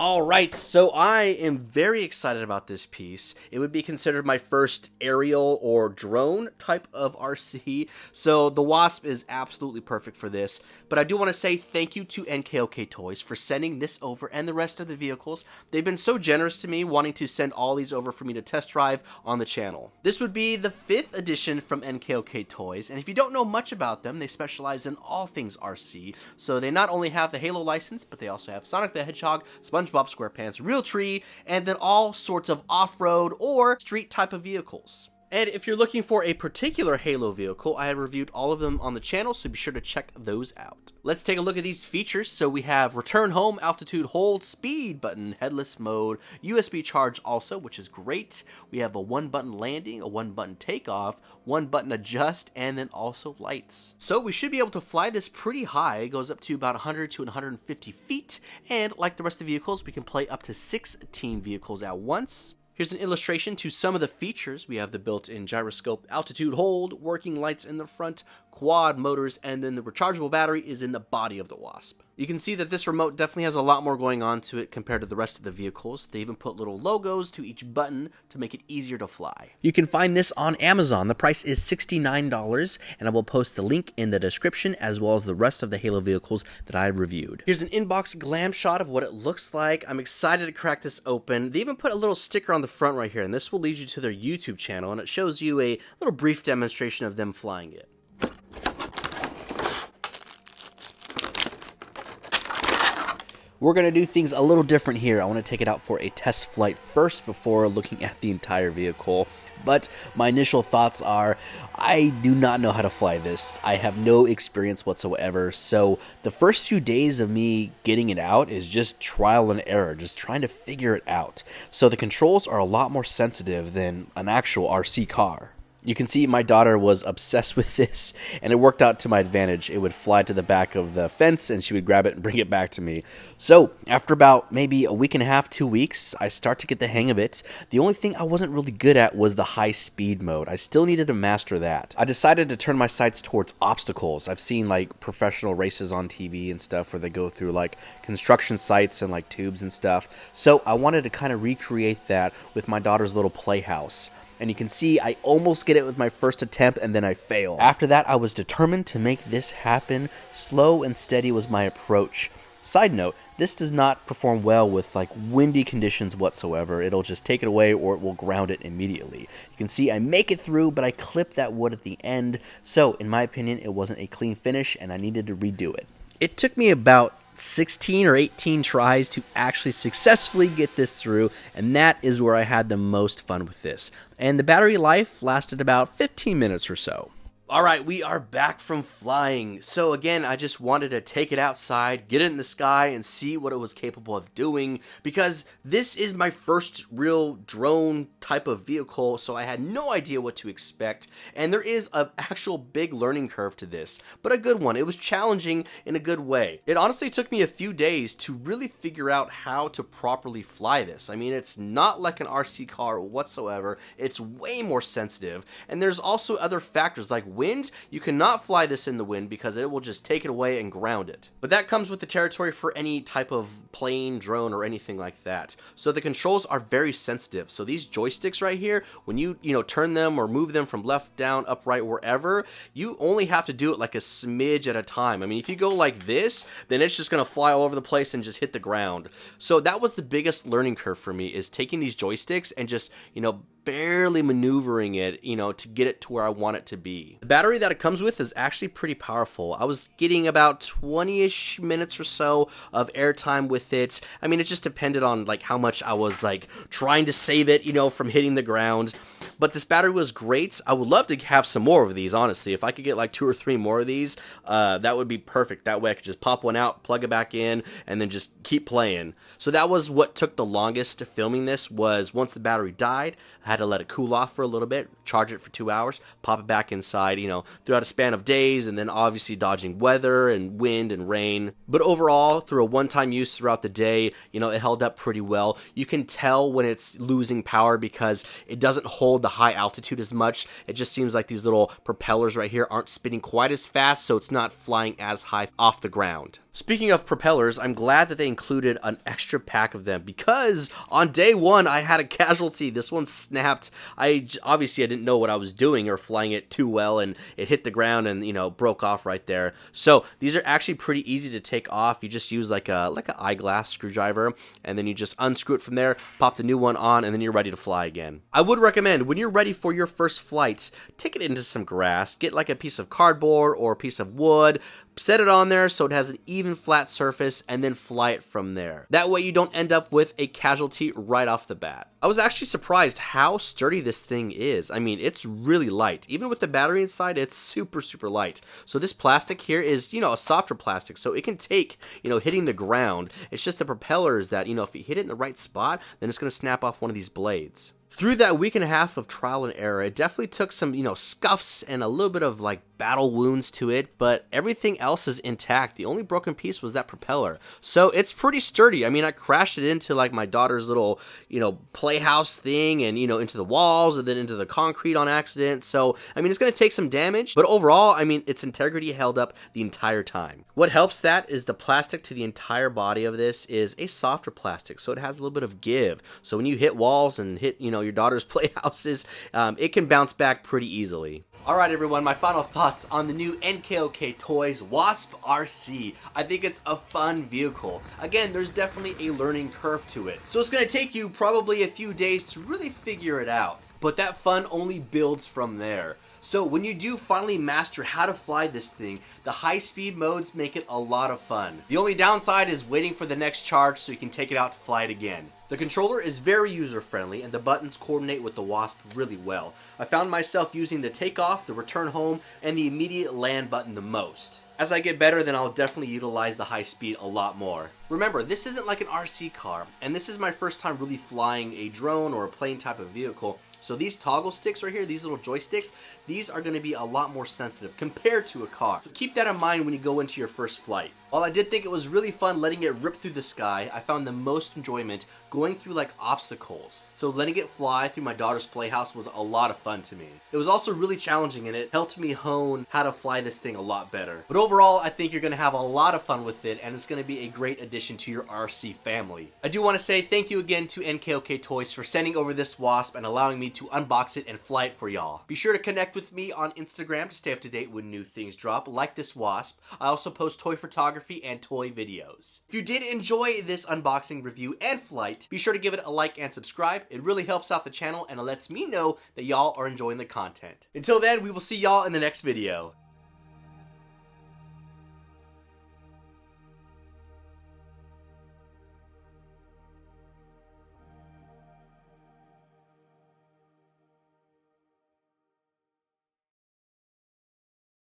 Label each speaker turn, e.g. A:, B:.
A: Alright, so I am very excited about this piece. It would be considered my first aerial or drone type of RC, so the WASP is absolutely perfect for this. But I do want to say thank you to NKOK Toys for sending this over and the rest of the vehicles. They've been so generous to me, wanting to send all these over for me to test drive on the channel. This would be the 5th edition from NKOK Toys, and if you don't know much about them, they specialize in all things RC. So they not only have the Halo license, but they also have Sonic the Hedgehog, SpongeBob SquarePants, Realtree, and then all sorts of off-road or street type of vehicles. And if you're looking for a particular Halo vehicle, I have reviewed all of them on the channel, so be sure to check those out. Let's take a look at these features. So we have return home, altitude hold, speed button, headless mode, USB charge also, which is great. We have a 1-button landing, a 1-button takeoff, 1-button adjust, and then also lights. So we should be able to fly this pretty high. It goes up to about 100 to 150 feet, and like the rest of the vehicles, we can play up to 16 vehicles at once. Here's an illustration to some of the features. We have the built-in gyroscope, altitude hold, working lights in the front, quad motors, and then the rechargeable battery is in the body of the WASP. You can see that this remote definitely has a lot more going on to it compared to the rest of the vehicles. They even put little logos to each button to make it easier to fly. You can find this on Amazon. The price is $69, and I will post the link in the description as well as the rest of the Halo vehicles that I reviewed. Here's an inbox glam shot of what it looks like. I'm excited to crack this open. They even put a little sticker on the front right here, and this will lead you to their YouTube channel, and it shows you a little brief demonstration of them flying it. We're going to do things a little different here. I want to take it out for a test flight first before looking at the entire vehicle. But my initial thoughts are, I do not know how to fly this. I have no experience whatsoever. So the first few days of me getting it out is just trial and error, just trying to figure it out. So the controls are a lot more sensitive than an actual RC car. You can see my daughter was obsessed with this, and it worked out to my advantage. It would fly to the back of the fence, and she would grab it and bring it back to me. So after about maybe a week and a half, 2 weeks, I start to get the hang of it. The only thing I wasn't really good at was the high speed mode. I still needed to master that. I decided to turn my sights towards obstacles. I've seen like professional races on TV and stuff where they go through like construction sites and like tubes and stuff. So I wanted to kind of recreate that with my daughter's little playhouse. And you can see I almost get it with my first attempt, and then I fail. After that, I was determined to make this happen. Slow and steady was my approach. Side note, this does not perform well with like windy conditions whatsoever. It'll just take it away or it will ground it immediately. You can see I make it through, but I clip that wood at the end. So in my opinion, it wasn't a clean finish and I needed to redo it. It took me about 16 or 18 tries to actually successfully get this through, and that is where I had the most fun with this. And the battery life lasted about 15 minutes or so. Alright, we are back from flying. So again, I just wanted to take it outside, get it in the sky, and see what it was capable of doing, because this is my first real drone type of vehicle, so I had no idea what to expect, and there is an actual big learning curve to this, but a good one. It was challenging in a good way. It honestly took me a few days to really figure out how to properly fly this. I mean, it's not like an RC car whatsoever. It's way more sensitive, and there's also other factors like wind. You cannot fly this in the wind because it will just take it away and ground it. But that comes with the territory for any type of plane, drone, or anything like that. So the controls are very sensitive. So these joysticks right here, when you turn them or move them from left, down, up, right, wherever, you only have to do it like a smidge at a time. I mean, if you go like this, then it's just going to fly all over the place and just hit the ground. So that was the biggest learning curve for me, is taking these joysticks and just, barely maneuvering it, to get it to where I want it to be. The battery that it comes with is actually pretty powerful. I was getting about 20-ish minutes or so of airtime with it. I mean, it just depended on like how much I was like trying to save it, from hitting the ground. But this battery was great. I would love to have some more of these, honestly. If I could get like 2 or 3 more of these, that would be perfect. That way I could just pop one out, plug it back in, and then just keep playing. So that was what took the longest filming this, was once the battery died, I had to let it cool off for a little bit, charge it for 2 hours, pop it back inside, throughout a span of days, and then obviously dodging weather and wind and rain. But overall, through a one-time use throughout the day, it held up pretty well. You can tell when it's losing power because it doesn't hold the high altitude as much. It just seems like these little propellers right here aren't spinning quite as fast, so it's not flying as high off the ground. Speaking of propellers, I'm glad that they included an extra pack of them because on day one I had a casualty. This one snapped. Obviously I didn't know what I was doing or flying it too well, and it hit the ground and broke off right there. So these are actually pretty easy to take off. You just use like an eyeglass screwdriver, and then you just unscrew it from there, pop the new one on, and then you're ready to fly again. I would recommend when you're ready for your first flight, take it into some grass, get like a piece of cardboard or a piece of wood, set it on there so it has an even flat surface, and then fly it from there. That way you don't end up with a casualty right off the bat. I was actually surprised how sturdy this thing is. I mean, it's really light. Even with the battery inside, it's super, super light. So this plastic here is, a softer plastic, so it can take, hitting the ground. It's just the propellers that, if you hit it in the right spot, then it's going to snap off one of these blades. Through that week and a half of trial and error, it definitely took some, scuffs and a little bit of like battle wounds to it, but everything else is intact. The only broken piece was that propeller. So it's pretty sturdy. I mean, I crashed it into like my daughter's little, playhouse thing and, into the walls and then into the concrete on accident. So, I mean, it's going to take some damage, but overall, I mean, its integrity held up the entire time. What helps that is the plastic to the entire body of this is a softer plastic, so it has a little bit of give. So when you hit walls and hit, your daughter's playhouses, it can bounce back pretty easily. All right, everyone, my final thoughts on the new NKOK Toys WASP RC. I think it's a fun vehicle. Again, there's definitely a learning curve to it, so it's going to take you probably a few days to really figure it out, but that fun only builds from there. So when you do finally master how to fly this thing, the high-speed modes make it a lot of fun. The only downside is waiting for the next charge so you can take it out to fly it again. The controller is very user-friendly and the buttons coordinate with the WASP really well. I found myself using the takeoff, the return home, and the immediate land button the most. As I get better, then I'll definitely utilize the high speed a lot more. Remember, this isn't like an RC car, and this is my first time really flying a drone or a plane type of vehicle. So these toggle sticks right here, these little joysticks, these are going to be a lot more sensitive compared to a car. So keep that in mind when you go into your first flight. While I did think it was really fun letting it rip through the sky, I found the most enjoyment going through like obstacles. So letting it fly through my daughter's playhouse was a lot of fun to me. It was also really challenging and it helped me hone how to fly this thing a lot better. But overall, I think you're going to have a lot of fun with it and it's going to be a great addition to your RC family. I do want to say thank you again to NKOK Toys for sending over this WASP and allowing me to unbox it and fly it for y'all. Be sure to connect with me on Instagram to stay up to date when new things drop, like this WASP. I also post toy photography and toy videos. If you did enjoy this unboxing, review, and flight, be sure to give it a like and subscribe. It really helps out the channel and it lets me know that y'all are enjoying the content. Until then, we will see y'all in the next video.